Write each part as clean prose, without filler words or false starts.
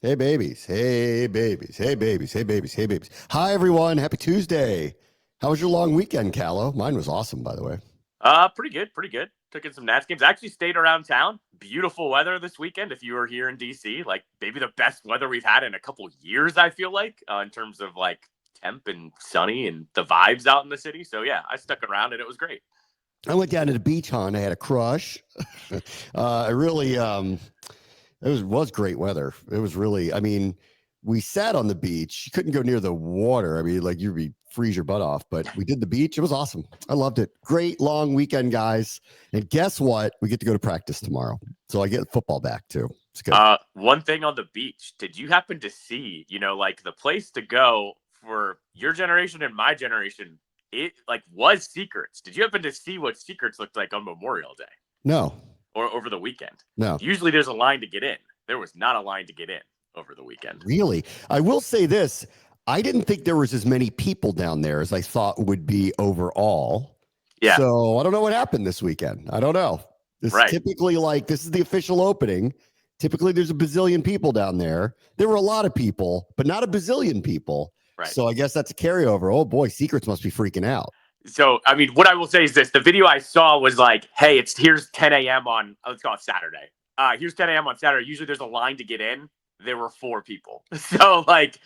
Hey babies, hey babies, hey babies, hey babies, hey babies. Hi everyone, happy Tuesday. How was your long weekend, Callow? Mine was awesome, by the way. Pretty good, pretty good. Took in some Nats games. I actually stayed around town. Beautiful weather this weekend. If you were here in DC, like maybe the best weather we've had in a couple years. I feel like in terms of like temp and sunny and the vibes out in the city. So yeah, I stuck around and it was great. I went down to the beach, hon. I had a crush. I really, it was great weather. It was really, I mean, we sat on the beach. You couldn't go near the water. I mean, like you'd be freeze your butt off, but we did the beach. It was awesome. I loved it. Great long weekend, guys. And guess what? We get to go to practice tomorrow. So I get football back too. It's good. One thing on the beach. Did you happen to see, like the place to go for your generation and my generation? It like was Secrets. Did you happen to see what Secrets looked like on Memorial Day No, or over the weekend? no. Usually there's a line to get in. There was not a line to get in over the weekend. Really? I will say this. I didn't think there was as many people down there as I thought would be overall. Yeah. So I don't know what happened this weekend. I don't know. This Right. typically like this is the official opening. Typically there's a bazillion people down there. There were a lot of people, but not a bazillion people. Right. So I guess that's a carryover. Oh boy, Secrets must be freaking out. So, I mean, what I will say is this. The video I saw was like, hey, here's 10 a.m. on, let's call it Saturday. Here's 10 a.m. on Saturday. Usually there's a line to get in. There were 4 people. So, like,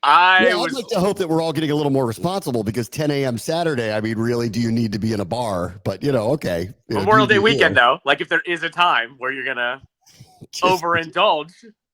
I'd like to hope that we're all getting a little more responsible because 10 a.m. Saturday, I mean, really, do you need to be in a bar? But, okay. Memorial Day weekend, though, like if there is a time where you're going to overindulge,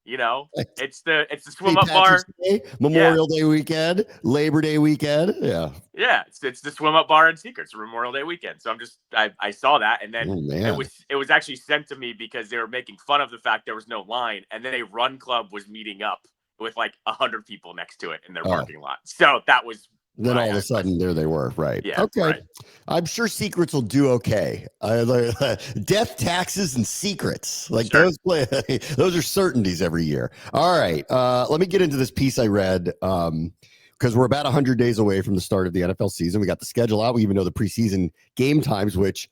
it's the swim up bar. Day, Memorial Day weekend, Labor Day weekend. Yeah. Yeah. It's the swim up bar and Secrets Memorial Day weekend. So I saw that. And then it was actually sent to me because they were making fun of the fact there was no line. And then a run club was meeting up with like 100 people next to it in their parking lot. So that was then all of a sudden there they were. Right. Yeah. Okay. Right. I'm sure Secrets will do okay. Death, taxes, and Secrets. Like Sure. those are certainties every year. All right. Let me get into this piece I read. Because we're about 100 days away from the start of the NFL season. We got the schedule out. We even know the preseason game times, which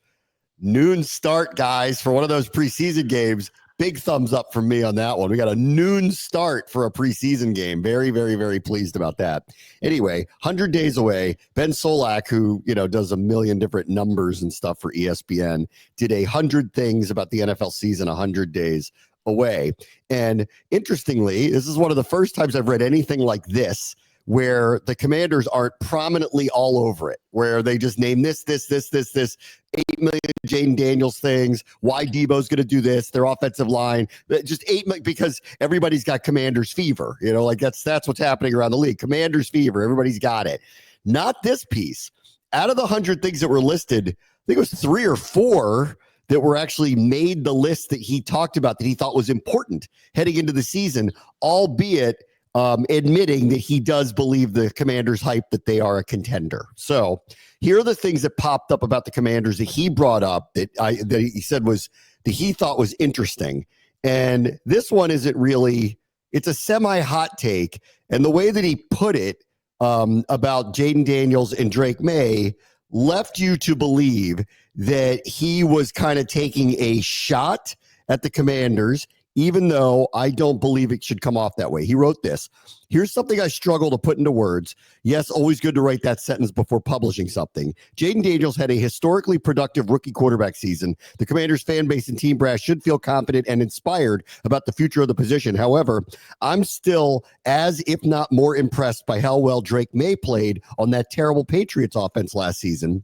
noon start, guys, for one of those preseason games. Big thumbs up from me on that one. We got a noon start for a preseason game. Very, very, very pleased about that. Anyway, 100 days away. Ben Solak, who, does a million different numbers and stuff for ESPN, did 100 things about the NFL season 100 days away. And interestingly, this is one of the first times I've read anything like this, where the Commanders aren't prominently all over it, where they just name this, 8 million Jaden Daniels things, why Debo's going to do this, their offensive line, just 8 million, because everybody's got Commanders fever. Like that's what's happening around the league. Commanders fever. Everybody's got it. Not this piece. Out of the 100 things that were listed, I think it was 3 or 4 that were actually made the list that he talked about that he thought was important heading into the season, albeit admitting that he does believe the Commanders' hype that they are a contender. So here are the things that popped up about the Commanders that he brought up that he said was that he thought was interesting. And this one isn't really, it's a semi-hot take. And the way that he put it about Jaden Daniels and Drake May left you to believe that he was kind of taking a shot at the Commanders, even though I don't believe it should come off that way. He wrote this. Here's something I struggle to put into words. Yes, always good to write that sentence before publishing something. Jaden Daniels had a historically productive rookie quarterback season. The Commanders fan base and team brass should feel confident and inspired about the future of the position. However, I'm still as, if not more, impressed by how well Drake May played on that terrible Patriots offense last season.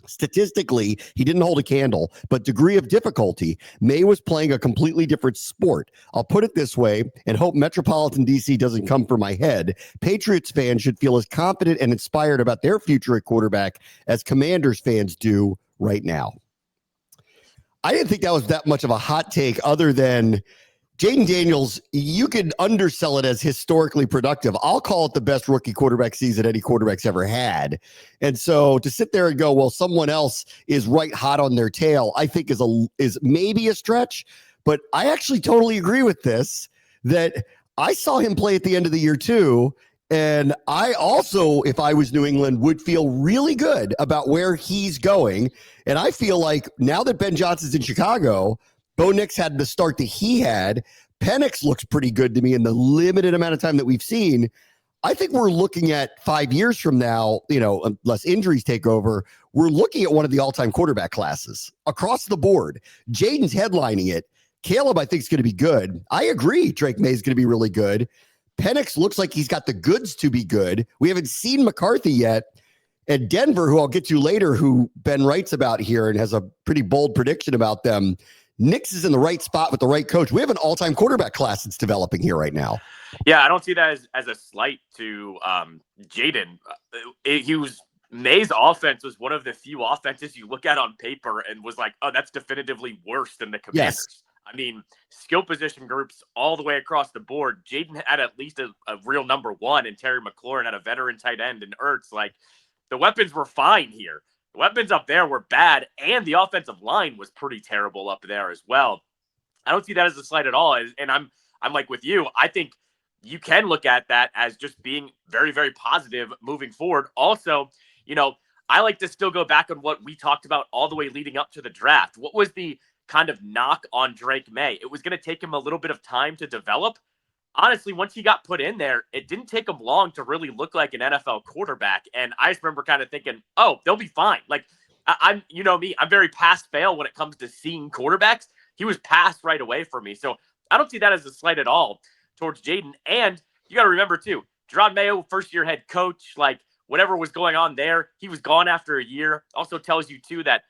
Statistically, he didn't hold a candle, but degree of difficulty, May was playing a completely different sport. I'll put it this way and hope Metropolitan DC doesn't come for my head. Patriots fans should feel as confident and inspired about their future at quarterback as Commanders fans do right now. I didn't think that was that much of a hot take other than Jaden Daniels, you could undersell it as historically productive. I'll call it the best rookie quarterback season any quarterback's ever had. And so to sit there and go, well, someone else is right hot on their tail, I think is maybe a stretch. But I actually totally agree with this, that I saw him play at the end of the year too. And I also, if I was New England, would feel really good about where he's going. And I feel like now that Ben Johnson's in Chicago, Bo Nix had the start that he had. Penix looks pretty good to me in the limited amount of time that we've seen. I think we're looking at 5 years from now, unless injuries take over, we're looking at one of the all-time quarterback classes across the board. Jaden's headlining it. Caleb, I think, is going to be good. I agree. Drake May is going to be really good. Penix looks like he's got the goods to be good. We haven't seen McCarthy yet. And Denver, who I'll get to later, who Ben writes about here and has a pretty bold prediction about them. Nix is in the right spot with the right coach. We have an all-time quarterback class that's developing here right now. Yeah, I don't see that as a slight to Jaden. May's offense was one of the few offenses you look at on paper and was like, oh, that's definitively worse than the Commanders. Yes. I mean, skill position groups all the way across the board. Jaden had at least a real number one, and Terry McLaurin had a veteran tight end, and Ertz. Like, the weapons were fine here. The weapons up there were bad, and the offensive line was pretty terrible up there as well. I don't see that as a slight at all. And I'm like with you. I think you can look at that as just being very, very positive moving forward. Also, I like to still go back on what we talked about all the way leading up to the draft. What was the kind of knock on Drake May? It was going to take him a little bit of time to develop. Honestly, once he got put in there, it didn't take him long to really look like an NFL quarterback. And I just remember kind of thinking, oh, they'll be fine. Like, I'm me, I'm very pass-fail when it comes to seeing quarterbacks. He was passed right away for me. So I don't see that as a slight at all towards Jaden. And you got to remember, too, Jerod Mayo, first-year head coach, like, whatever was going on there, he was gone after a year. Also tells you, too, that,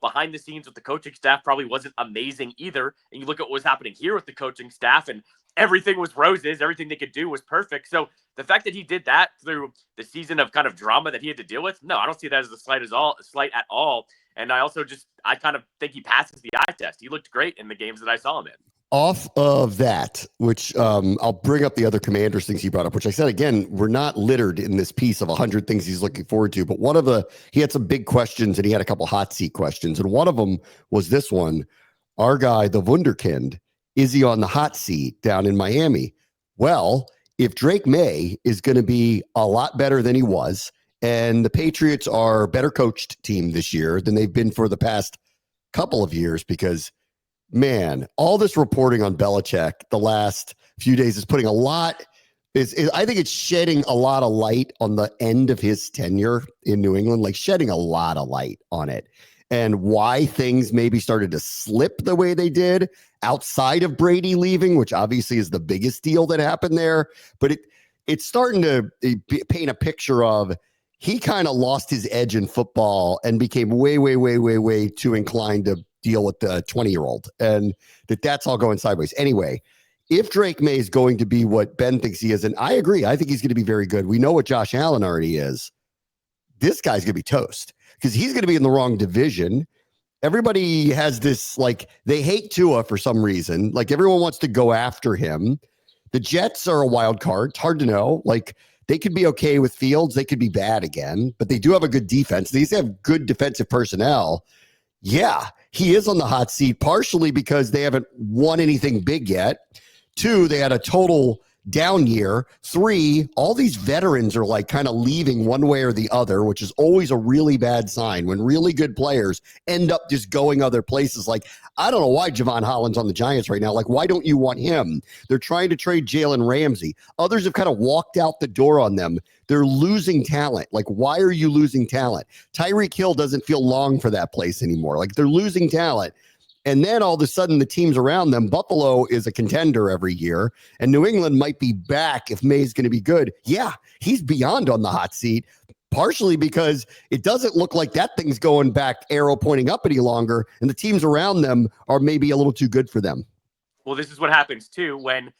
behind the scenes with the coaching staff probably wasn't amazing either. And you look at what was happening here with the coaching staff, and everything was roses. Everything they could do was perfect. So the fact that he did that through the season of kind of drama that he had to deal with, no, I don't see that as a slight at all. And I also I kind of think he passes the eye test. He looked great in the games that I saw him in. Off of that, which I'll bring up the other Commanders things he brought up, which I said, again, we're not littered in this piece of 100 things he's looking forward to. But he had some big questions, and he had a couple hot seat questions. And one of them was this one: our guy, the Wunderkind, is he on the hot seat down in Miami? Well, if Drake May is going to be a lot better than he was, and the Patriots are a better coached team this year than they've been for the past couple of years, because man, all this reporting on Belichick the last few days is putting I think it's shedding a lot of light on the end of his tenure in New England, like shedding a lot of light on it, and why things maybe started to slip the way they did outside of Brady leaving, which obviously is the biggest deal that happened there. But it's starting to paint a picture of he kind of lost his edge in football and became way, way, way, way, way too inclined to deal with the 20-year-old, and that's all going sideways. Anyway, if Drake May is going to be what Ben thinks he is, and I agree, I think he's going to be very good. We know what Josh Allen already is. This guy's going to be toast because he's going to be in the wrong division. Everybody has this, like, they hate Tua for some reason. Like, everyone wants to go after him. The Jets are a wild card. It's hard to know. Like, they could be okay with Fields. They could be bad again, but they do have a good defense. They have good defensive personnel. Yeah, he is on the hot seat, partially because they haven't won anything big yet. 2, they had a total down year. 3, all these veterans are like kind of leaving one way or the other, which is always a really bad sign when really good players end up just going other places. Like, I don't know why Javon Holland's on the Giants right now. Like, why don't you want him? They're trying to trade Jalen Ramsey. Others have kind of walked out the door on them. They're losing talent. Like, why are you losing talent? Tyreek Hill doesn't feel long for that place anymore. Like, they're losing talent. And then all of a sudden, the teams around them, Buffalo is a contender every year, and New England might be back if May's going to be good. Yeah, he's beyond on the hot seat, partially because it doesn't look like that thing's going back, arrow pointing up any longer, and the teams around them are maybe a little too good for them. Well, this is what happens, too, when,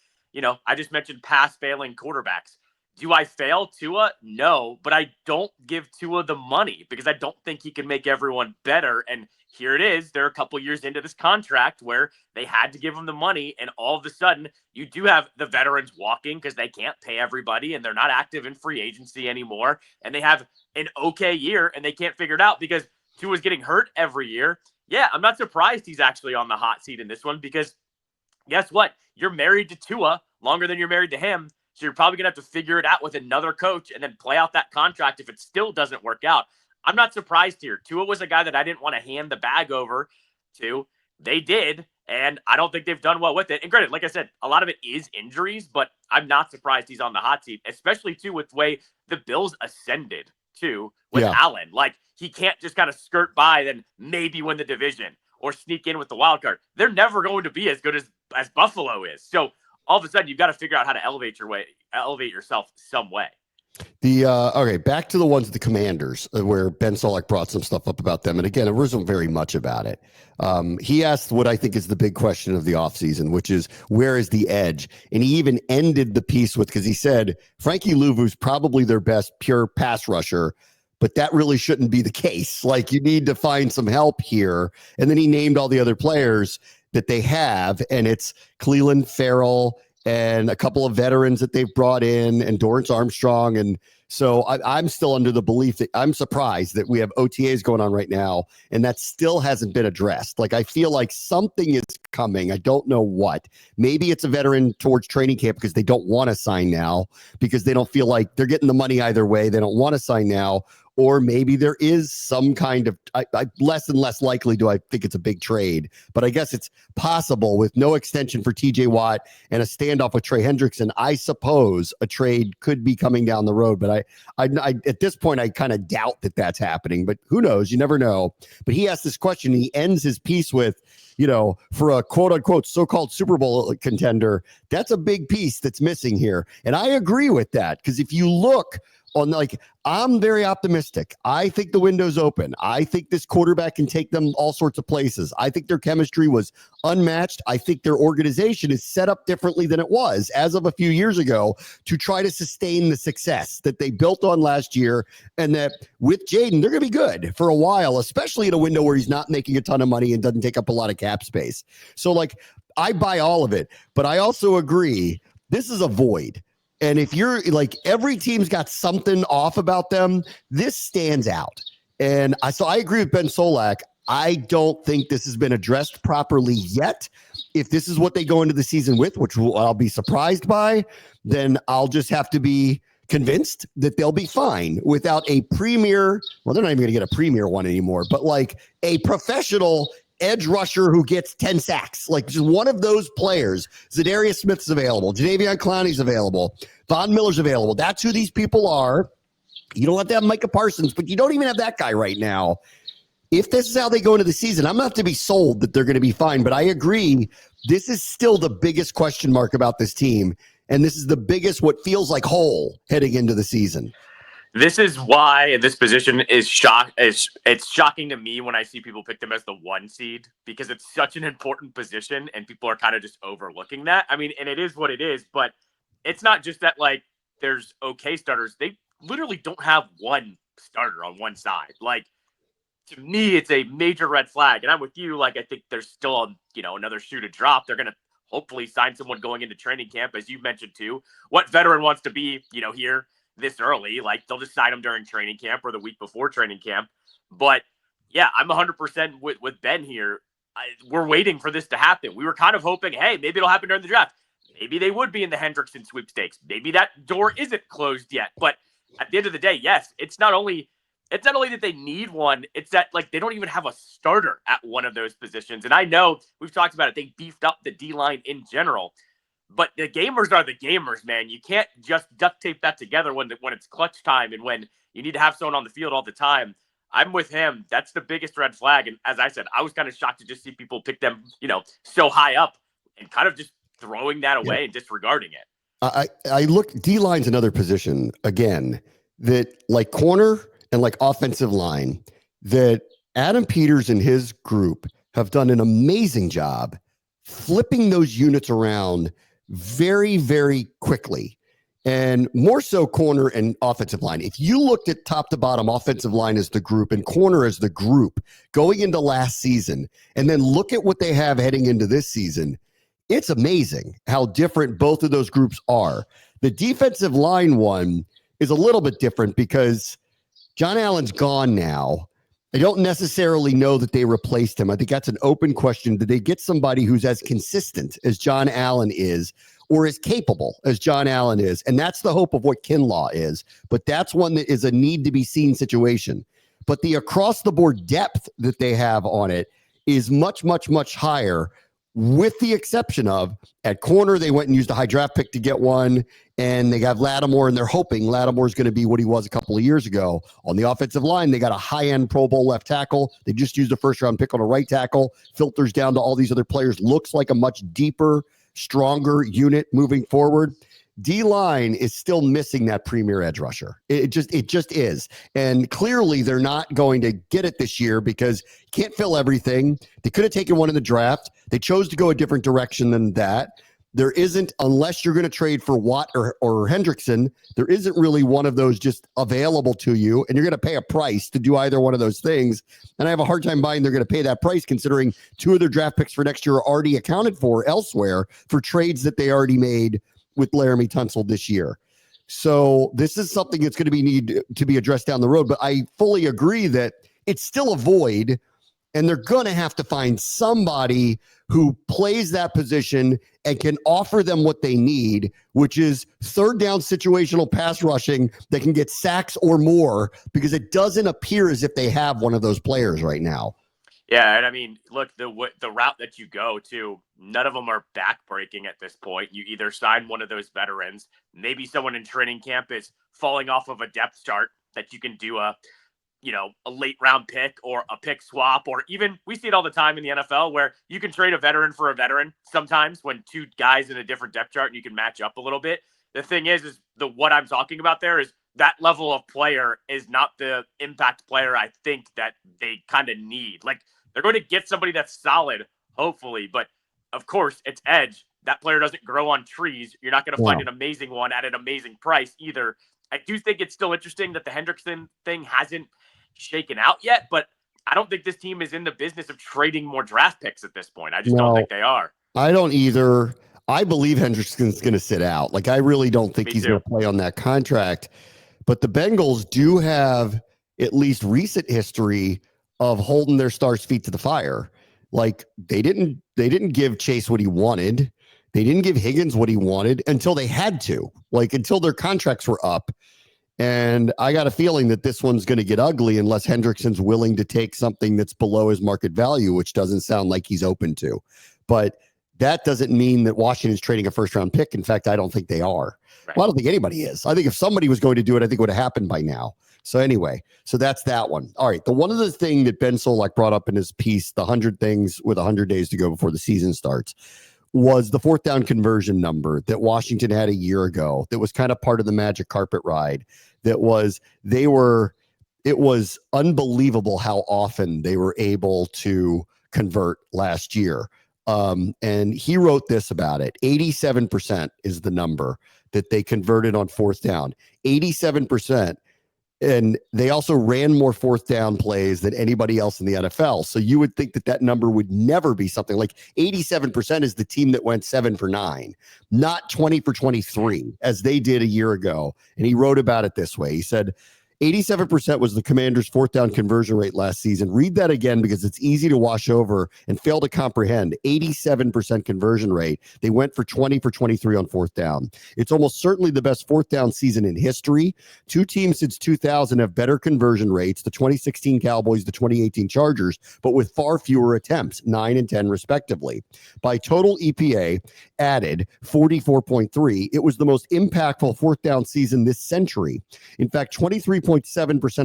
I just mentioned pass-failing quarterbacks. Do I fail Tua? No, but I don't give Tua the money because I don't think he can make everyone better. And here it is. They're a couple years into this contract where they had to give him the money. And all of a sudden, you do have the veterans walking because they can't pay everybody and they're not active in free agency anymore. And they have an okay year and they can't figure it out because Tua's getting hurt every year. Yeah, I'm not surprised he's actually on the hot seat in this one because guess what? You're married to Tua longer than you're married to him. So you're probably going to have to figure it out with another coach and then play out that contract if it still doesn't work out. I'm not surprised here. Tua was a guy that I didn't want to hand the bag over to. They did, And I don't think they've done well with it. And granted, like I said, a lot of it is injuries, but I'm not surprised he's on the hot seat, especially too with the way the Bills ascended too with Allen. Like he can't just kind of skirt by, then maybe win the division or sneak in with the wild card. They're never going to be as good as Buffalo is. So all of a sudden, you've got to figure out how to elevate yourself some way. Okay, back to the ones with the Commanders, where Ben Solak brought some stuff up about them. And again, it wasn't very much about it. He asked what I think is the big question of the offseason, which is where is the edge? And he even ended the piece with, because he said Frankie Louvu's probably their best pure pass rusher, but that really shouldn't be the case. Like, you need to find some help here. And then he named all the other players that they have, and it's Cleveland Farrell and a couple of veterans that they've brought in, and Dorrance Armstrong. And so I'm still under the belief that I'm surprised that we have OTAs going on right now, and that still hasn't been addressed. Like, I feel like something is coming. I don't know what. Maybe it's a veteran towards training camp because they don't want to sign now, because they don't feel like they're getting the money either way. They don't want to sign now. Or maybe there is some kind of less and less likely do I think it's a big trade, but I guess it's possible with no extension for TJ Watt and a standoff with Trey Hendrickson. I suppose a trade could be coming down the road, but I at this point, I kind of doubt that that's happening, but who knows? You never know. But he asked this question. He ends his piece with, for a quote unquote so-called Super Bowl contender, that's a big piece that's missing here. And I agree with that, because if you look on, I'm very optimistic. I think the window's open. I think this quarterback can take them all sorts of places. I think their chemistry was unmatched. I think their organization is set up differently than it was as of a few years ago to try to sustain the success that they built on last year. And that with Jaden, they're going to be good for a while, especially in a window where he's not making a ton of money and doesn't take up a lot of cap space. So I buy all of it, but I also agree this is a void. And if you're every team's got something off about them, this stands out. And I agree with Ben Solak. I don't think this has been addressed properly yet. If this is what they go into the season with, which I'll be surprised by, then I'll just have to be convinced that they'll be fine without a premier. Well, they're not even going to get a premier one anymore, but a professional edge rusher who gets 10 sacks, just one of those players. Zadarius Smith's available. Jadeveon Clowney's available. Von Miller's available. That's who these people are. You don't have to have Micah Parsons, but you don't even have that guy right now. If this is how they go into the season, I'm not to be sold that they're going to be fine, but I agree. This is still the biggest question mark about this team. And this is the biggest, what feels like hole heading into the season. This is why this position is it's shocking to me when I see people pick them as the 1 seed, because it's such an important position and people are kind of just overlooking that. I mean, and it is what it is, but it's not just that there's okay starters. They literally don't have one starter on one side. To me, it's a major red flag. And I'm with you. I think there's still another shoe to drop. They're going to hopefully sign someone going into training camp, as you mentioned too. What veteran wants to be, here this early? They'll just sign them during training camp or the week before training camp. But yeah, I'm 100% with Ben here. We're waiting for this to happen. We were kind of hoping, hey, maybe it'll happen during the draft. Maybe they would be in the Hendrickson sweepstakes. Maybe that door isn't closed yet. But at the end of the day, yes, it's not only that they need one, it's that they don't even have a starter at one of those positions. And I know we've talked about it. They beefed up the D-line in general. But the gamers are the gamers, man. You can't just duct tape that together when it's clutch time and when you need to have someone on the field all the time. I'm with him. That's the biggest red flag. And as I said, I was kind of shocked to just see people pick them, so high up and kind of just throwing that away and disregarding it. I look, D-line's another position, again, that corner and offensive line, that Adam Peters and his group have done an amazing job flipping those units around very, very quickly, and more so corner and offensive line. If you looked at top to bottom, offensive line as the group and corner as the group going into last season, and then look at what they have heading into this season, it's amazing how different both of those groups are. The defensive line one is a little bit different because John Allen's gone now. I don't necessarily know that they replaced him. I think that's an open question. Did they get somebody who's as consistent as John Allen is, or as capable as John Allen is? And that's the hope of what Kinlaw is. But that's one that is a need to be seen situation. But the across the board depth that they have on it is much, much, much higher with the exception of at corner, they went and used a high draft pick to get one, and they got Lattimore, and they're hoping Lattimore's going to be what he was a couple of years ago. On the offensive line, they got a high-end Pro Bowl left tackle. They just used a first-round pick on a right tackle, filters down to all these other players, looks like a much deeper, stronger unit moving forward. D-line is still missing that premier edge rusher. It just is. And clearly they're not going to get it this year because you can't fill everything. They could have taken one in the draft. They chose to go a different direction than that. There isn't, unless you're going to trade for Watt or Hendrickson, there isn't really one of those just available to you, and you're going to pay a price to do either one of those things. And I have a hard time buying they're going to pay that price considering two of their draft picks for next year are already accounted for elsewhere for trades that they already made with Laramie Tunsil this year. So this is something that's going to need to be addressed down the road. But I fully agree that it's still a void, and they're going to have to find somebody who plays that position and can offer them what they need, which is third down situational pass rushing that can get sacks or more, because it doesn't appear as if they have one of those players right now. Yeah, and I mean, look, the route that you go to, none of them are backbreaking at this point. You either sign one of those veterans, maybe someone in training camp is falling off of a depth chart that you can do a late round pick or a pick swap, or even we see it all the time in the NFL where you can trade a veteran for a veteran sometimes when two guys in a different depth chart and you can match up a little bit. The thing is what I'm talking about there is that level of player is not the impact player I think that they kind of need. Like, they're going to get somebody that's solid, hopefully, but of course it's edge. That player doesn't grow on trees. You're not going to find an amazing one at an amazing price either. I do think it's still interesting that the Hendrickson thing hasn't shaken out yet, but I don't think this team is in the business of trading more draft picks at this point. I just don't think they are. I don't either. I believe Hendrickson's going to sit out. Like, I really don't think he's going to play on that contract. But the Bengals do have at least recent history of holding their stars' feet to the fire. Like, they didn't give Chase what he wanted. They didn't give Higgins what he wanted until they had to, like until their contracts were up. And I got a feeling that this one's going to get ugly unless Hendrickson's willing to take something that's below his market value, which doesn't sound like he's open to. But that doesn't mean that Washington's trading a first-round pick. In fact, I don't think they are. Right. Well, I don't think anybody is. I think if somebody was going to do it, I think it would have happened by now. So anyway, so that's that one. All right. The one of the thing that Ben Solak brought up in his piece, the 100 things with 100 days to go before the season starts, was the fourth down conversion number that Washington had a year ago. That was kind of part of the magic carpet ride. It was unbelievable how often they were able to convert last year. And he wrote this about it. 87% is the number that they converted on fourth down. 87%. And they also ran more fourth down plays than anybody else in the NFL. So you would think that that number would never be something like 87% is the team that went 7 for 9, not 20 for 23 as they did a year ago. And he wrote about it this way. He said, 87% was the Commanders' fourth down conversion rate last season. Read that again because it's easy to wash over and fail to comprehend. 87% conversion rate. They went for 20 for 23 on fourth down. It's almost certainly the best fourth down season in history. Two teams since 2000 have better conversion rates, the 2016 Cowboys, the 2018 Chargers, but with far fewer attempts, 9 and 10 respectively. By total EPA added 44.3, it was the most impactful fourth down season this century. In fact, 23.7%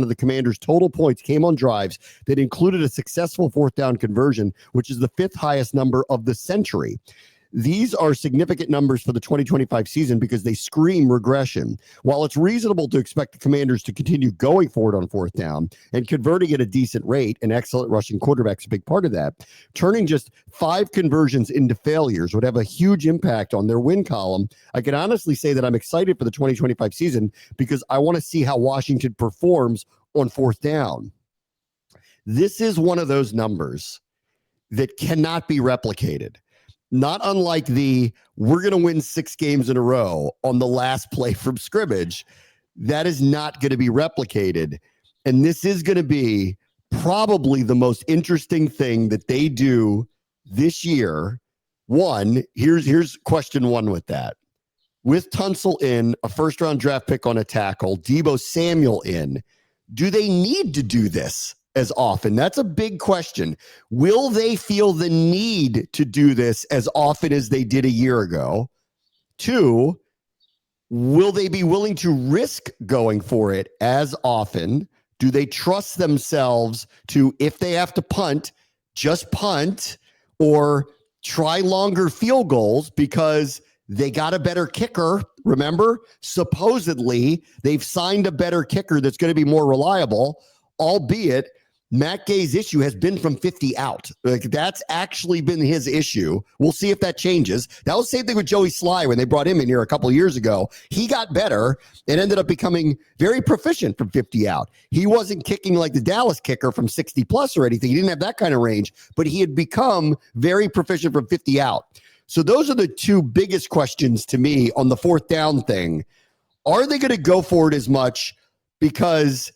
of the Commanders' total points came on drives that included a successful fourth down conversion, which is the fifth highest number of the century. These are significant numbers for the 2025 season because they scream regression. While it's reasonable to expect the Commanders to continue going forward on fourth down and converting at a decent rate, an excellent rushing quarterback's a big part of that, turning just 5 conversions into failures would have a huge impact on their win column. I can honestly say that I'm excited for the 2025 season because I want to see how Washington performs on fourth down. This is one of those numbers that cannot be replicated. Not unlike we're going to win 6 games in a row on the last play from scrimmage. That is not going to be replicated. And this is going to be probably the most interesting thing that they do this year. One, here's question 1 with that. With Tunsil in, a first-round draft pick on a tackle, Deebo Samuel in, do they need to do this as often? That's a big question. Will they feel the need to do this as often as they did a year ago? 2, will they be willing to risk going for it as often? Do they trust themselves to, if they have to punt, just punt or try longer field goals because they got a better kicker? Remember, supposedly they've signed a better kicker that's going to be more reliable, albeit Matt Gay's issue has been from 50 out. Like, that's actually been his issue. We'll see if that changes. That was the same thing with Joey Sly when they brought him in here a couple of years ago. He got better and ended up becoming very proficient from 50 out. He wasn't kicking like the Dallas kicker from 60 plus or anything. He didn't have that kind of range, but he had become very proficient from 50 out. So those are the two biggest questions to me on the fourth down thing. Are they going to go for it as much because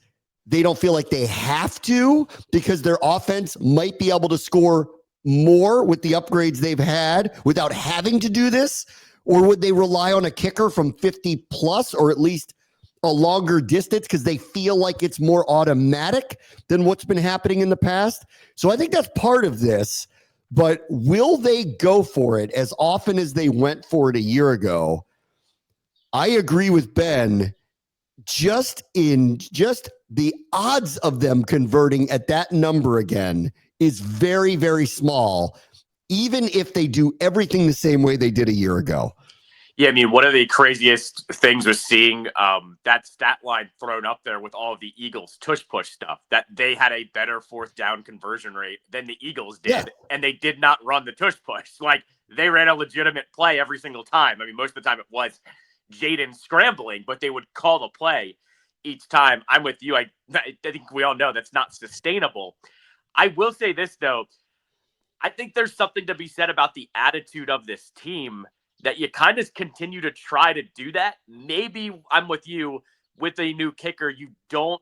they don't feel like they have to, because their offense might be able to score more with the upgrades they've had without having to do this? Or would they rely on a kicker from 50 plus, or at least a longer distance because they feel like it's more automatic than what's been happening in the past? So I think that's part of this, but will they go for it as often as they went for it a year ago? I agree with Ben. Just the odds of them converting at that number again is very, very small, even if they do everything the same way they did a year ago. Yeah, I mean, one of the craziest things was seeing that stat line thrown up there with all of the Eagles tush-push stuff, that they had a better fourth down conversion rate than the Eagles did, and they did not run the tush-push. Like, they ran a legitimate play every single time. I mean, most of the time it was Jaden scrambling, but they would call the play each time. I'm with you. I think we all know that's not sustainable. I will say this, though. I think there's something to be said about the attitude of this team, that you kind of continue to try to do that. Maybe I'm with you with a new kicker. You don't,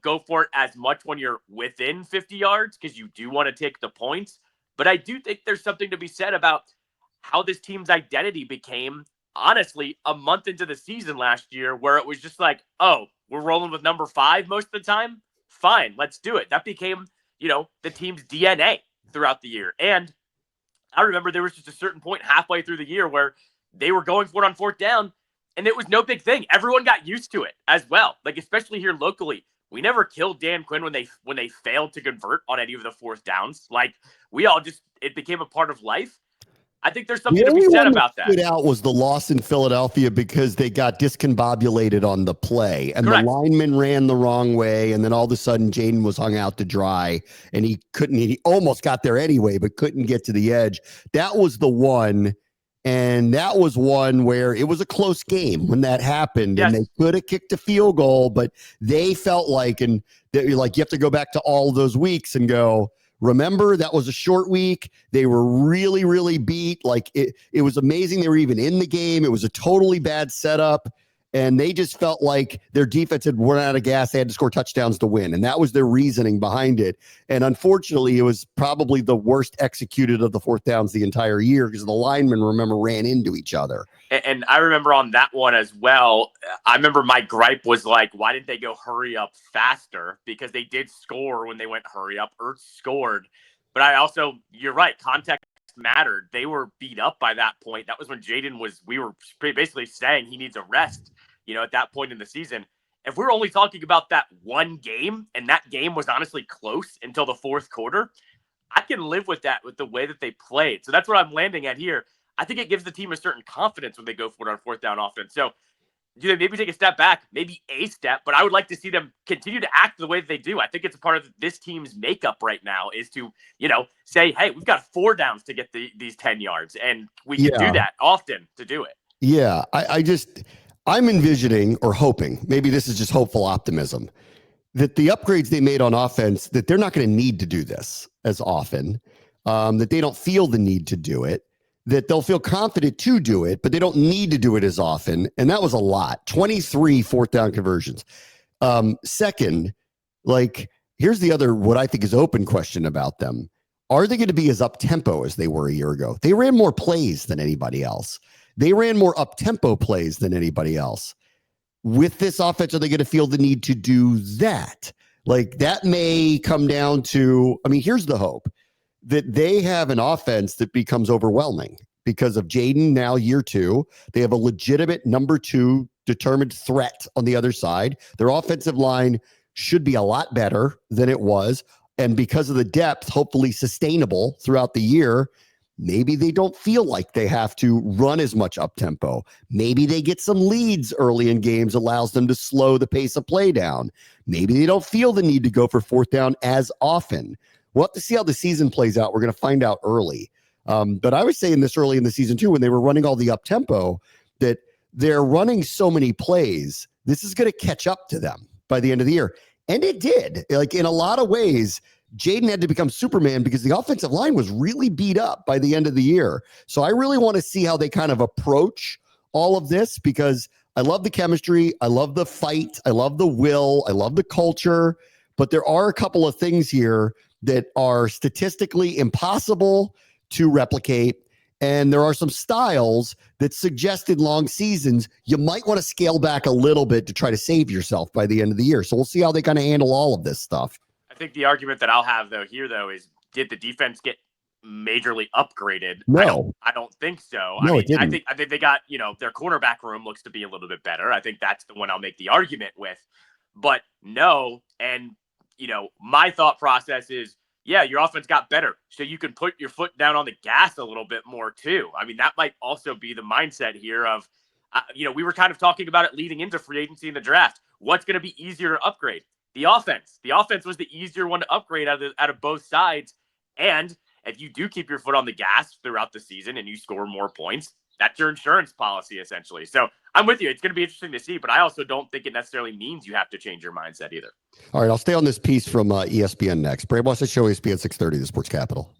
go for it as much when you're within 50 yards because you do want to take the points. But I do think there's something to be said about how this team's identity became, honestly, a month into the season last year, where it was just like, oh, we're rolling with number 5 most of the time. Fine, let's do it. That became, the team's DNA throughout the year. And I remember there was just a certain point halfway through the year where they were going for it on fourth down, and it was no big thing. Everyone got used to it as well. Like, especially here locally, we never killed Dan Quinn when they failed to convert on any of the fourth downs. Like, it became a part of life. I think there's something to be said about that. Stood out was the loss in Philadelphia because they got discombobulated on the play, and Correct. The lineman ran the wrong way, and then all of a sudden Jaden was hung out to dry, and he almost got there anyway, but couldn't get to the edge. That was the one, and that was one where it was a close game when that happened, yes. And they could have kicked a field goal, but they felt like, and you have to go back to all those weeks and go, remember, that was a short week. They were really, really beat. Like, it was amazing they were even in the game. It was a totally bad setup, and they just felt like their defense had run out of gas. They had to score touchdowns to win, and that was their reasoning behind it. And unfortunately, it was probably the worst executed of the fourth downs the entire year because the linemen, remember, ran into each other. And I remember on that one as well, I remember my gripe was like, why didn't they go hurry up faster? Because they did score when they went hurry up. Ertz scored. But you're right, context mattered. They were beat up by that point. That was when we were basically saying he needs a rest, at that point in the season. If we're only talking about that one game, and that game was honestly close until the fourth quarter, I can live with that with the way that they played. So that's what I'm landing at here. I think it gives the team a certain confidence when they go for it on fourth down offense. So do they maybe take a step back, maybe a step, but I would like to see them continue to act the way that they do. I think it's a part of this team's makeup right now is to, say, hey, we've got 4 downs to get these 10 yards, and we can do that often to do it. Yeah, I'm envisioning or hoping, maybe this is just hopeful optimism, that the upgrades they made on offense, that they're not going to need to do this as often, that they don't feel the need to do it, that they'll feel confident to do it, but they don't need to do it as often. And that was a lot. 23 fourth down conversions. Second, here's the other, what I think is open question about them. Are they going to be as up-tempo as they were a year ago? They ran more plays than anybody else. They ran more up-tempo plays than anybody else. With this offense, are they going to feel the need to do that? Like that may come down to, I mean, here's the hope that they have an offense that becomes overwhelming because of Jaden now year 2. They have a legitimate number 2 determined threat on the other side. Their offensive line should be a lot better than it was. And because of the depth, hopefully sustainable throughout the year, maybe they don't feel like they have to run as much up tempo. Maybe they get some leads early in games, allows them to slow the pace of play down. Maybe they don't feel the need to go for 4th down as often. We'll have to see how the season plays out. We're going to find out early. But I was saying this early in the season too, when they were running all the up tempo, that they're running so many plays. This is going to catch up to them by the end of the year. And it did. Like in a lot of ways, Jaden had to become Superman because the offensive line was really beat up by the end of the year. So I really want to see how they kind of approach all of this because I love the chemistry. I love the fight. I love the will. I love the culture. But there are a couple of things here that are statistically impossible to replicate. And there are some styles that suggested long seasons, you might want to scale back a little bit to try to save yourself by the end of the year. So we'll see how they kind of handle all of this stuff. I think the argument that I'll have though is did the defense get majorly upgraded? No, I don't think so. No, I mean, it didn't. I think they got, their cornerback room looks to be a little bit better. I think that's the one I'll make the argument with. But no, and my thought process is, yeah, your offense got better, so you can put your foot down on the gas a little bit more too. I mean, that might also be the mindset here of, we were kind of talking about it leading into free agency in the draft. What's going to be easier to upgrade? The offense. The offense was the easier one to upgrade out of both sides. And if you do keep your foot on the gas throughout the season and you score more points, that's your insurance policy essentially. So I'm with you. It's going to be interesting to see, but I also don't think it necessarily means you have to change your mindset either. All right, I'll stay on this piece from ESPN next. Brad wants to show ESPN 630, the Sports Capital.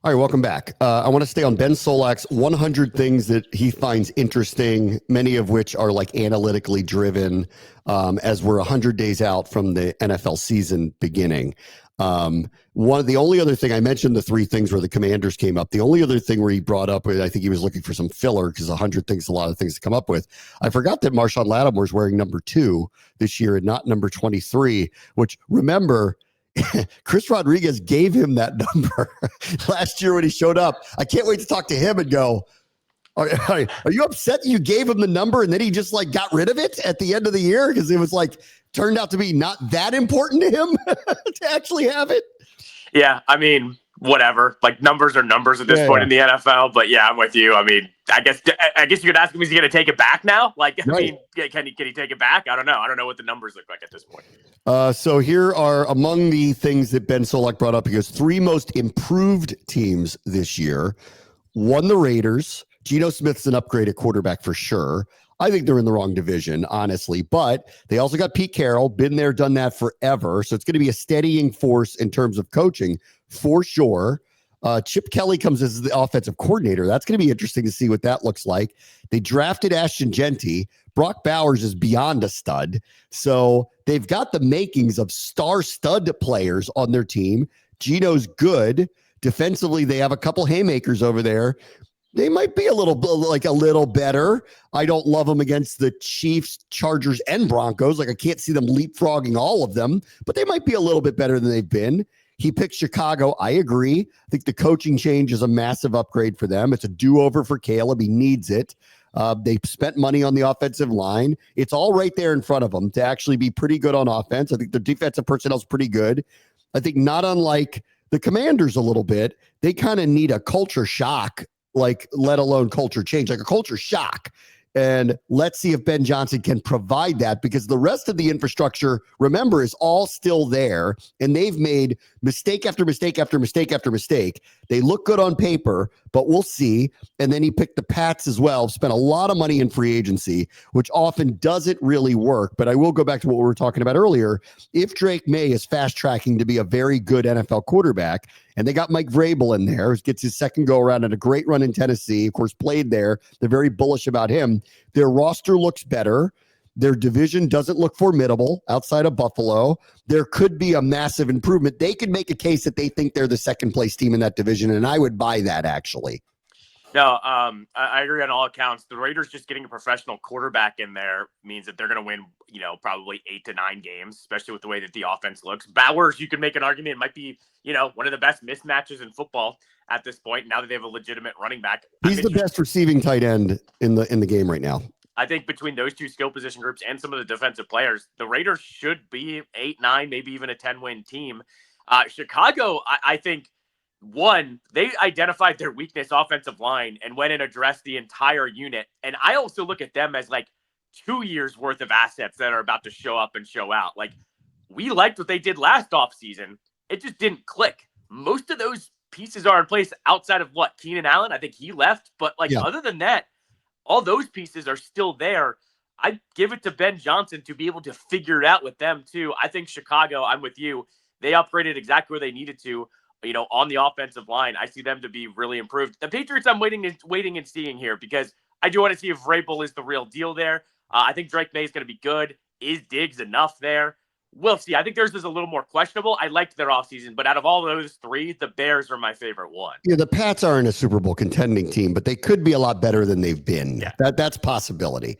All right, welcome back. I want to stay on Ben Solak's 100 things that he finds interesting, many of which are like analytically driven as we're 100 days out from the NFL season beginning. The only other thing I mentioned, the 3 things where the Commanders came up. The only other thing where he brought up, I think he was looking for some filler because 100 things, a lot of things to come up with. I forgot that Marshawn Lattimore's wearing number 2 this year and not number 23, which remember, Chris Rodriguez gave him that number last year when he showed up. I can't wait to talk to him and go, are you upset that you gave him the number and then he just like got rid of it at the end of the year? Because it was like, turned out to be not that important to him to actually have it. Yeah. I mean, whatever, like numbers are numbers at this point in the NFL, but yeah, I'm with you. I mean, I guess you could ask him, is he going to take it back now? Like, I mean, can he take it back? I don't know. I don't know what the numbers look like at this point. So here are among the things that Ben Solak brought up. He goes, 3 most improved teams this year. 1, the Raiders. Geno Smith's an upgrade at quarterback for sure. I think they're in the wrong division, honestly, but they also got Pete Carroll, been there, done that forever. So it's going to be a steadying force in terms of coaching for sure. Chip Kelly comes as the offensive coordinator. That's going to be interesting to see what that looks like. They drafted Ashton Genty. Brock Bowers is beyond a stud. So they've got the makings of star stud players on their team. Geno's good. Defensively, they have a couple haymakers over there. They might be a little better. I don't love them against the Chiefs, Chargers, and Broncos. Like I can't see them leapfrogging all of them, but they might be a little bit better than they've been. He picked Chicago. I agree. I think the coaching change is a massive upgrade for them. It's a do-over for Caleb. He needs it. They spent money on the offensive line. It's all right there in front of them to actually be pretty good on offense. I think the defensive personnel is pretty good. I think not unlike the Commanders a little bit, they kind of need a culture shock, like let alone culture change, like a culture shock. And let's see if Ben Johnson can provide that, because the rest of the infrastructure, remember, is all still there. And they've made mistake after mistake after mistake after mistake. They look good on paper, but we'll see. And then he picked the Pats as well, spent a lot of money in free agency, which often doesn't really work. But I will go back to what we were talking about earlier. If Drake May is fast tracking to be a very good NFL quarterback, and they got Mike Vrabel in there, who gets his second go around and a great run in Tennessee, of course, played there. They're very bullish about him. Their roster looks better. Their division doesn't look formidable outside of Buffalo. There could be a massive improvement. They could make a case that they think they're the second place team in that division, and I would buy that, actually. No, I agree on all accounts. The Raiders just getting a professional quarterback in there means that they're going to win, probably 8 to 9 games, especially with the way that the offense looks. Bowers, you could make an argument, might be, one of the best mismatches in football at this point. Now that they have a legitimate running back, He's the best receiving tight end in the game right now. I think between those two skill position groups and some of the defensive players, the Raiders should be 8, 9, maybe even a 10-win team. Chicago, I think, one, they identified their weakness offensive line and went and addressed the entire unit. And I also look at them as like 2 years worth of assets that are about to show up and show out. Like, we liked what they did last offseason. It just didn't click. Most of those pieces are in place outside of what? Keenan Allen? I think he left. But other than that, all those pieces are still there. I give it to Ben Johnson to be able to figure it out with them too. I think Chicago, I'm with you. They upgraded exactly where they needed to, on the offensive line. I see them to be really improved. The Patriots, I'm waiting and seeing here because I do want to see if Vrabel is the real deal there. I think Drake May is going to be good. Is Diggs enough there? We'll see. I think theirs is a little more questionable. I liked their offseason, but out of all those three, the Bears are my favorite one. Yeah, the Pats aren't a Super Bowl contending team, but they could be a lot better than they've been. Yeah. That's possibility.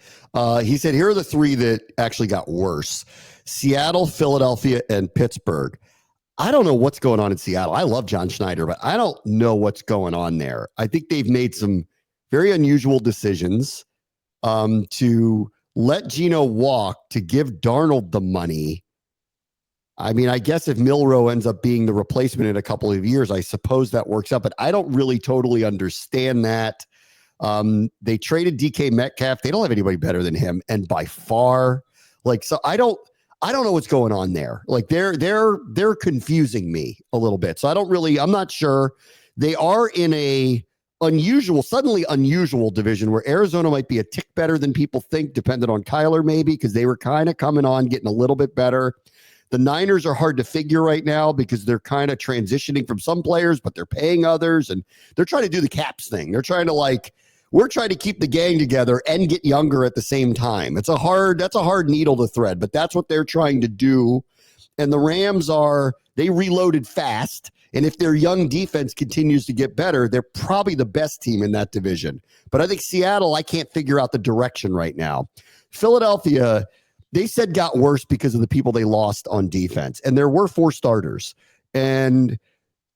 He said, here are the three that actually got worse: Seattle, Philadelphia, and Pittsburgh. I don't know what's going on in Seattle. I love John Schneider, but I don't know what's going on there. I think they've made some very unusual decisions to let Geno walk, to give Darnold the money. I mean, I guess if Milroe ends up being the replacement in a couple of years, I suppose that works out, but I don't really totally understand that. They traded DK Metcalf. They don't have anybody better than him. And by far, so I don't know what's going on there. Like they're confusing me a little bit. So I'm not sure. They are in a suddenly unusual division where Arizona might be a tick better than people think, dependent on Kyler maybe, because they were kind of coming on, getting a little bit better. The Niners are hard to figure right now because they're kind of transitioning from some players, but they're paying others, and they're trying to do the Caps thing. They're trying to we're trying to keep the gang together and get younger at the same time. That's a hard needle to thread, but that's what they're trying to do. And the Rams they reloaded fast. And if their young defense continues to get better, they're probably the best team in that division. But I think Seattle, I can't figure out the direction right now. Philadelphia, they said got worse because of the people they lost on defense. And there were 4 starters. And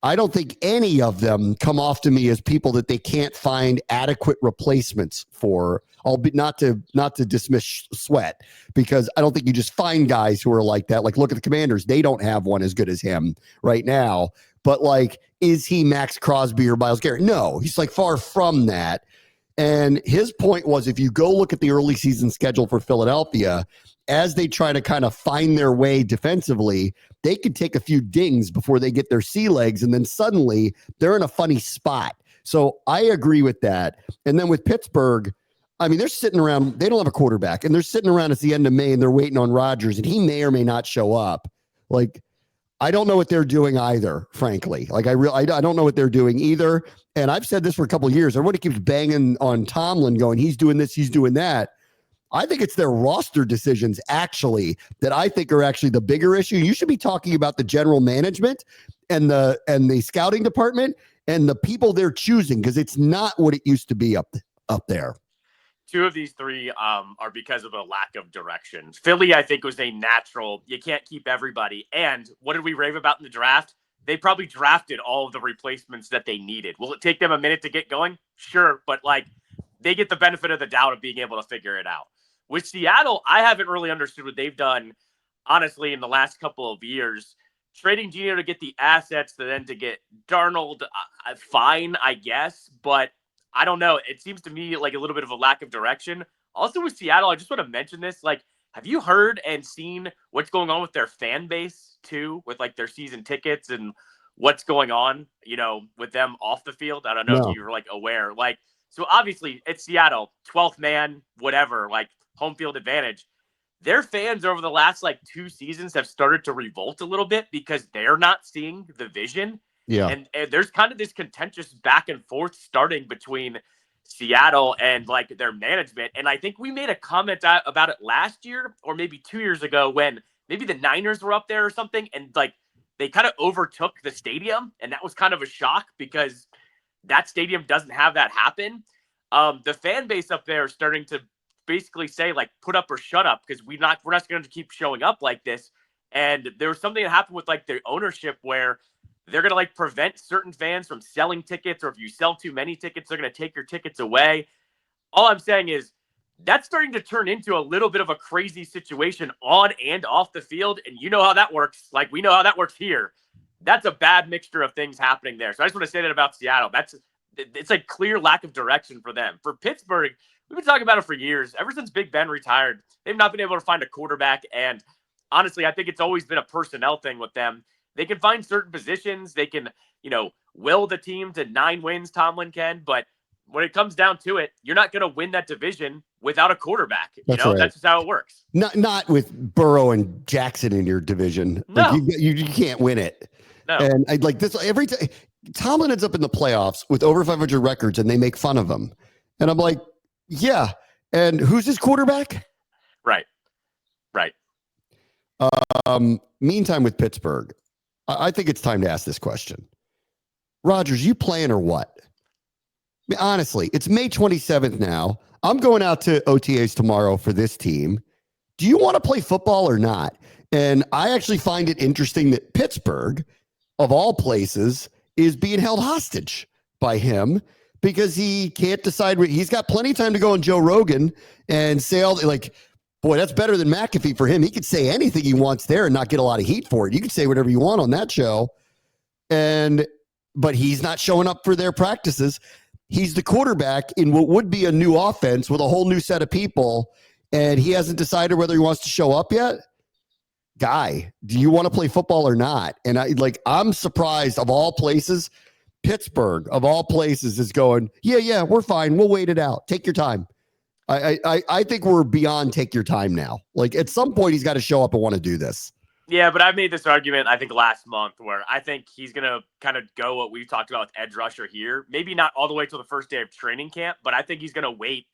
I don't think any of them come off to me as people that they can't find adequate replacements for, albeit not to dismiss Sweat, because I don't think you just find guys who are like that. Like, look at the Commanders. They don't have one as good as him right now. But is he Max Crosby or Myles Garrett? No, he's far from that. And his point was, if you go look at the early season schedule for Philadelphia, as they try to kind of find their way defensively, they could take a few dings before they get their sea legs, and then suddenly they're in a funny spot. So I agree with that. And then with Pittsburgh, I mean, they're sitting around. They don't have a quarterback, and they're sitting around at the end of May, and they're waiting on Rodgers, and he may or may not show up. I don't know what they're doing either, frankly. I don't know what they're doing either. And I've said this for a couple of years. Everybody keeps banging on Tomlin, going, he's doing this, he's doing that. I think it's their roster decisions, actually, that I think are actually the bigger issue. You should be talking about the general management and the scouting department and the people they're choosing, because it's not what it used to be up there. 2 of these 3 are because of a lack of direction. Philly, I think, was a natural. You can't keep everybody. And what did we rave about in the draft? They probably drafted all of the replacements that they needed. Will it take them a minute to get going? Sure. But they get the benefit of the doubt of being able to figure it out. With Seattle, I haven't really understood what they've done, honestly, in the last couple of years. Trading Geno to get the assets, then to get Darnold, fine, I guess. But I don't know. It seems to me like a little bit of a lack of direction. Also with Seattle, I just want to mention this. Have you heard and seen what's going on with their fan base too, with their season tickets and what's going on, with them off the field? I don't know if you're aware. So obviously it's Seattle, 12th man, whatever, home field advantage. Their fans over the last 2 seasons have started to revolt a little bit because they're not seeing the vision. Yeah. And there's kind of this contentious back and forth starting between Seattle and their management. And I think we made a comment about it last year or maybe 2 years ago when maybe the Niners were up there or something. And they kind of overtook the stadium. And that was kind of a shock because that stadium doesn't have that happen, the fan base up there is starting to basically say, like, put up or shut up, because we're not going to keep showing up like this. And there was something that happened with like the ownership where they're going to like prevent certain fans from selling tickets, or if you sell too many tickets, they're going to take your tickets away. All I'm saying is that's starting to turn into a little bit of a crazy situation on and off the field. And you know how that works. Like, we know how that works here. That's a bad mixture of things happening there. So I just want to say that about Seattle. It's a clear lack of direction for them. For Pittsburgh, we've been talking about it for years. Ever since Big Ben retired, they've not been able to find a quarterback. And honestly, I think it's always been a personnel thing with them. They can find certain positions. They can, will the team to 9 wins, Tomlin can. But when it comes down to it, you're not going to win that division without a quarterback. That's right. That's just how it works. Not with Burrow and Jackson in your division. No. Like you can't win it. No. And I'd like this every time. Tomlin ends up in the playoffs with over 500 records, and they make fun of him. And I'm like, yeah. And who's his quarterback? Right. Meantime, with Pittsburgh, I think it's time to ask this question. Rodgers, you playing or what? I mean, honestly, it's May 27th now. I'm going out to OTAs tomorrow for this team. Do you want to play football or not? And I actually find it interesting that Pittsburgh, of all places, is being held hostage by him because he can't decide. He's got plenty of time to go on Joe Rogan and say boy, that's better than McAfee for him. He could say anything he wants there and not get a lot of heat for it. You could say whatever you want on that show. But he's not showing up for their practices. He's the quarterback in what would be a new offense with a whole new set of people, and he hasn't decided whether he wants to show up yet. Guy, do you want to play football or not? And I'm surprised, of all places, Pittsburgh, of all places, is going, yeah, we're fine. We'll wait it out. Take your time. I think we're beyond take your time now. Like, at some point, he's got to show up and want to do this. Yeah, but I made this argument, I think, last month, where I think he's going to kind of go what we've talked about with edge rusher here. Maybe not all the way till the first day of training camp, but I think he's going to wait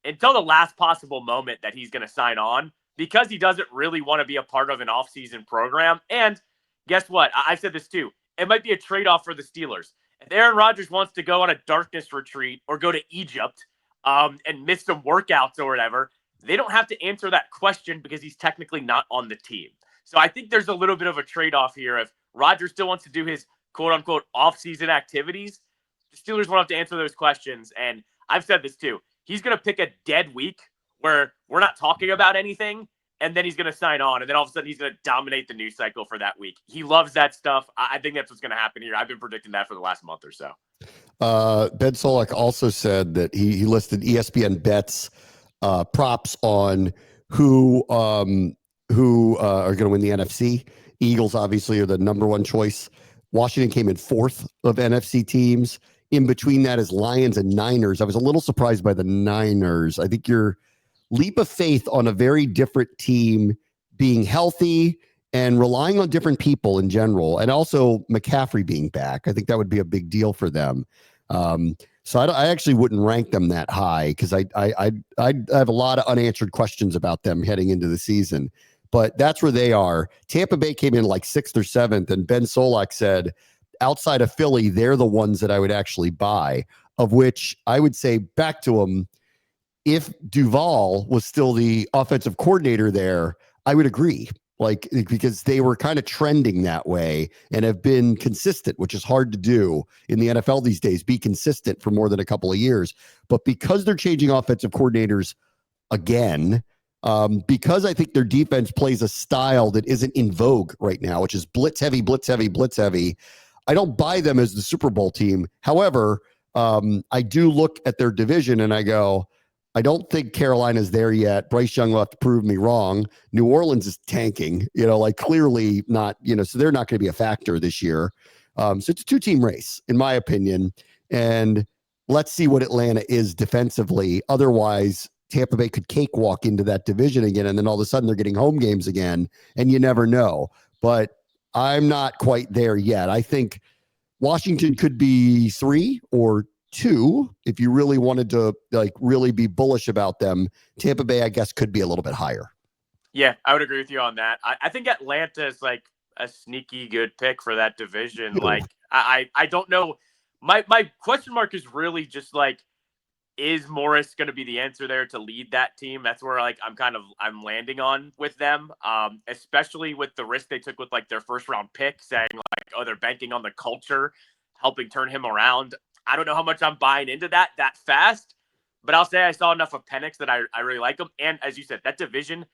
until the last possible moment that he's going to sign on, because he doesn't really want to be a part of an offseason program. And guess what? I've said this too. It might be a trade-off for the Steelers. If Aaron Rodgers wants to go on a darkness retreat or go to Egypt and miss some workouts or whatever, they don't have to answer that question because he's technically not on the team. So I think there's a little bit of a trade-off here. If Rodgers still wants to do his quote-unquote off-season activities, the Steelers won't have to answer those questions. And I've said this too. He's going to pick a dead week where we're not talking about anything, and then he's going to sign on, and then all of a sudden he's going to dominate the news cycle for that week. He loves that stuff. I think that's what's going to happen here. I've been predicting that for the last month or so. Ben Solak also said that he listed ESPN bets props on who are going to win the NFC. Eagles obviously are the number one choice. Washington came in 4th of NFC teams. In between that is Lions and Niners. I was a little surprised by the Niners. I think your leap of faith on a very different team being healthy and relying on different people in general, and also McCaffrey being back, I think that would be a big deal for them. So I actually wouldn't rank them that high because I have a lot of unanswered questions about them heading into the season. But that's where they are. Tampa Bay came in like 6th or 7th, and Ben Solak said, outside of Philly, they're the ones that I would actually buy, of which I would say back to them, if Duval was still the offensive coordinator there, I would agree. Because they were kind of trending that way and have been consistent, which is hard to do in the NFL these days, be consistent for more than a couple of years. But because they're changing offensive coordinators again, because I think their defense plays a style that isn't in vogue right now, which is blitz heavy, blitz heavy, blitz heavy, I don't buy them as the Super Bowl team. However, I do look at their division and I go, I don't think Carolina's there yet. Bryce Young will have to prove me wrong. New Orleans is tanking, clearly not, so they're not going to be a factor this year. So it's a 2-team race, in my opinion. And let's see what Atlanta is defensively. Otherwise, Tampa Bay could cakewalk into that division again. And then all of a sudden they're getting home games again. And you never know. But I'm not quite there yet. I think Washington could be 3 or 2 if you really wanted to really be bullish about them. Tampa Bay, I guess, could be a little bit higher. Yeah, I would agree with you on that. I think Atlanta is like a sneaky good pick for that division. Like, I don't know My question mark is really just like, is Morris going to be the answer there to lead that team? That's where like I'm landing on with them, especially with the risk they took with like their first round pick, saying like, oh, they're banking on the culture, helping turn him around. I don't know how much I'm buying into that fast, but I'll say I saw enough of Penix that I really like him. And as you said, that division,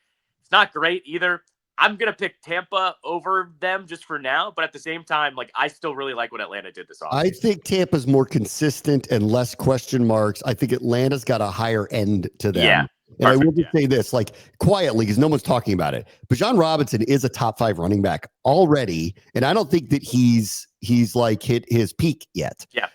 it's not great either. I'm going to pick Tampa over them just for now. But at the same time, like I still really like what Atlanta did this offseason. I think Tampa's more consistent and less question marks. I think Atlanta's got a higher end to them. Yeah. And I will just say this, like quietly, because no one's talking about it. Bijan Robinson is a top 5 running back already. And I don't think that he's like hit his peak yet. Yeah.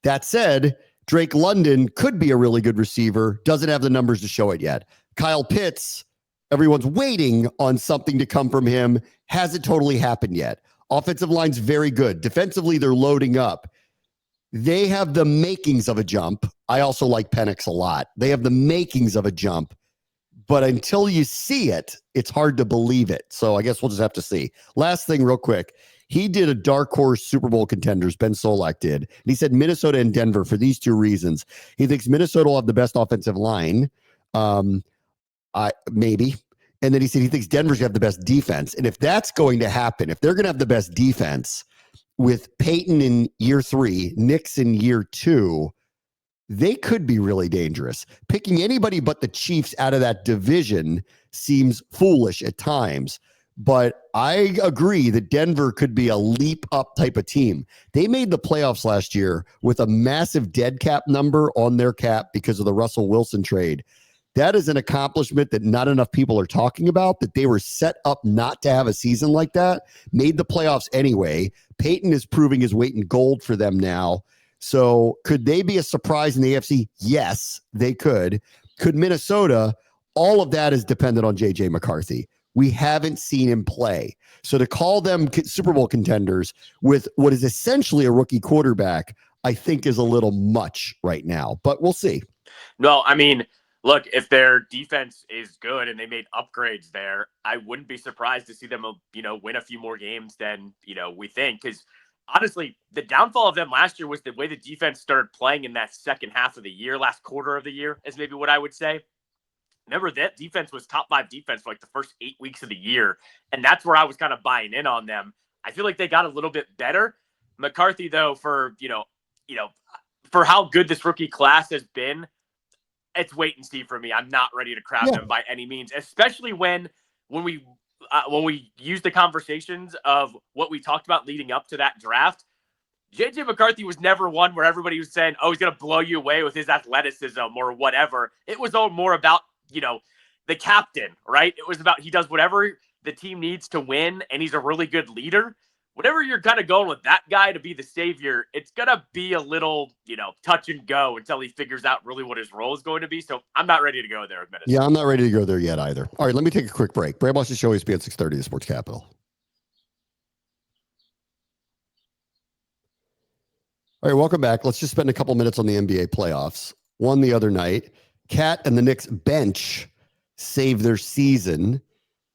That said, Drake London could be a really good receiver. Doesn't have the numbers to show it yet. Kyle Pitts, everyone's waiting on something to come from him. Hasn't totally happened yet. Offensive line's very good. Defensively, they're loading up. They have the makings of a jump. I also like Penix a lot. They have the makings of a jump. But until you see it, it's hard to believe it. So I guess we'll just have to see. Last thing real quick. He did a dark horse Super Bowl contenders, Ben Solak did. And he said Minnesota and Denver for these 2 reasons. He thinks Minnesota will have the best offensive line. Maybe. And then he said he thinks Denver's going to have the best defense. And if that's going to happen, if they're going to have the best defense with Peyton in year 3, Knicks in year 2, they could be really dangerous. Picking anybody but the Chiefs out of that division seems foolish at times. But I agree that Denver could be a leap up type of team. They made the playoffs last year with a massive dead cap number on their cap because of the Russell Wilson trade. That is an accomplishment that not enough people are talking about, that they were set up not to have a season like that, made the playoffs anyway. Peyton is proving his weight in gold for them now. So could they be a surprise in the AFC? Yes, they could. Could Minnesota? All of that is dependent on J.J. McCarthy. We haven't seen him play. So to call them Super Bowl contenders with what is essentially a rookie quarterback, I think is a little much right now, but we'll see. No, I mean, look, if their defense is good and they made upgrades there, I wouldn't be surprised to see them, win a few more games than, we think. Because honestly, the downfall of them last year was the way the defense started playing in that second half of the year, last quarter of the year is maybe what I would say. Remember, that defense was top 5 defense for like the first 8 weeks of the year. And that's where I was kind of buying in on them. I feel like they got a little bit better. McCarthy, though, for how good this rookie class has been, it's wait and see for me. I'm not ready to crown them by any means, especially when we use the conversations of what we talked about leading up to that draft. JJ McCarthy was never one where everybody was saying, oh, he's going to blow you away with his athleticism or whatever. It was all more about, the captain, right? It was about he does whatever the team needs to win, and he's a really good leader. Whatever you're kind of going with that guy to be the savior, it's going to be a little, touch and go until he figures out really what his role is going to be. So I'm not ready to go there with Minnesota. Yeah, I'm not ready to go there yet either. All right, let me take a quick break. Bram watches the show. ESPN 630, the Sports Capital. All right, welcome back. Let's just spend a couple minutes on the NBA playoffs. One the other night. Cat and the Knicks bench saved their season.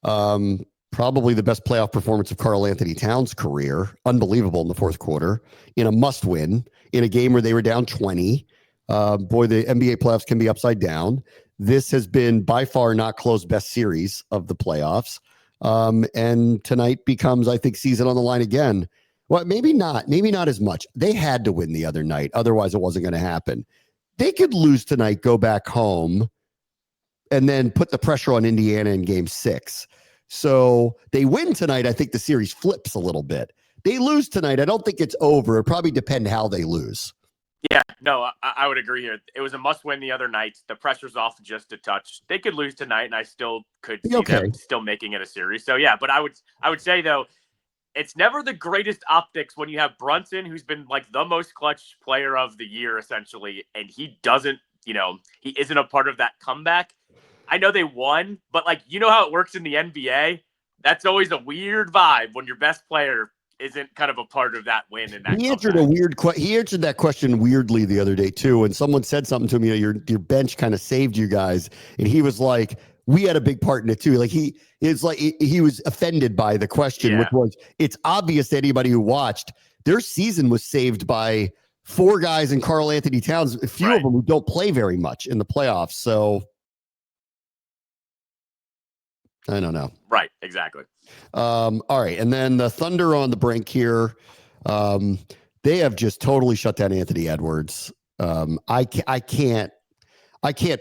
Probably the best playoff performance of Karl Anthony Towns' career. Unbelievable in the fourth quarter. In a must-win. In a game where they were down 20. Boy, the NBA playoffs can be upside down. This has been by far not close best series of the playoffs. And tonight becomes, I think, season on the line again. Well, maybe not as much. They had to win the other night. Otherwise, it wasn't going to happen. They could lose tonight, go back home, and then put the pressure on Indiana in game 6. So they win tonight. I think the series flips a little bit. They lose tonight. I don't think it's over. It probably depends how they lose. Yeah, no, I would agree here. It was a must win the other night. The pressure's off just a touch. They could lose tonight, and I still could see them still making it a series. So yeah, but I would say though, it's never the greatest optics when you have Brunson, who's been like the most clutch player of the year, essentially, and he doesn't, he isn't a part of that comeback. I know they won, but like, how it works in the NBA? That's always a weird vibe when your best player isn't kind of a part of that win. And he answered he answered that question weirdly the other day too. And someone said something to me, your bench kind of saved you guys. And he was like, we had a big part in it too. Like he was offended by the question, which was, it's obvious to anybody who watched their season was saved by 4 guys and Karl Anthony Towns, a few of them who don't play very much in the playoffs. So I don't know. Right, exactly. All right. And then the Thunder on the brink here. They have just totally shut down Anthony Edwards. I can't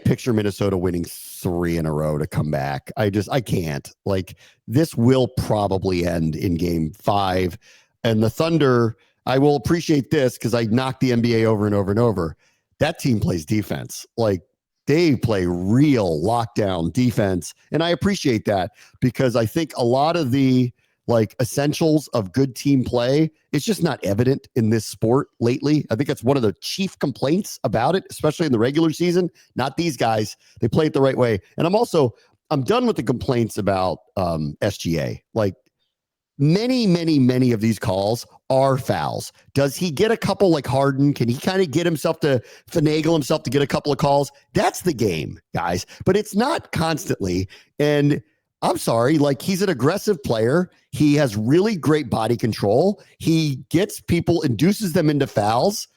picture Minnesota winning 3 in a row to come back. I can't. Like, this will probably end in game 5. And the Thunder, I will appreciate this because I knocked the NBA over and over and over. That team plays defense. Like, they play real lockdown defense. And I appreciate that because I think a lot of the essentials of good team play is just not evident in this sport lately. I think that's one of the chief complaints about it, especially in the regular season. Not these guys. They play it the right way. And I'm done with the complaints about SGA. Like, many of these calls are fouls. Does he get a couple like Harden? Can he kind of get himself to finagle himself to get a couple of calls? That's the game, guys. But it's not constantly. And I'm sorry, he's an aggressive player. He has really great body control. He gets people, induces them into fouls.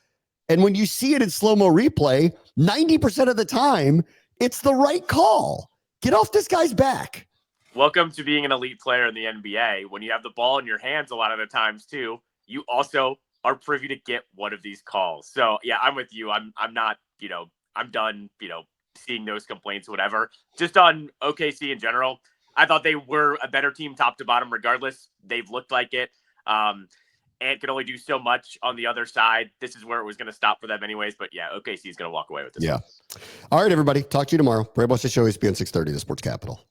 And when you see it in slow-mo replay, 90% of the time, it's the right call. Get off this guy's back. Welcome to being an elite player in the NBA. When you have the ball in your hands a lot of the times too, you also are privy to get one of these calls. So yeah, I'm with you. I'm not, I'm done, seeing those complaints, whatever. Just on OKC in general, I thought they were a better team top to bottom regardless. They've looked like it. Ant could only do so much on the other side. This is where it was going to stop for them anyways. But yeah, OKC is going to walk away with this. Yeah. All right, everybody. Talk to you tomorrow. Brave Boss Show, ESPN 630, the Sports Capital.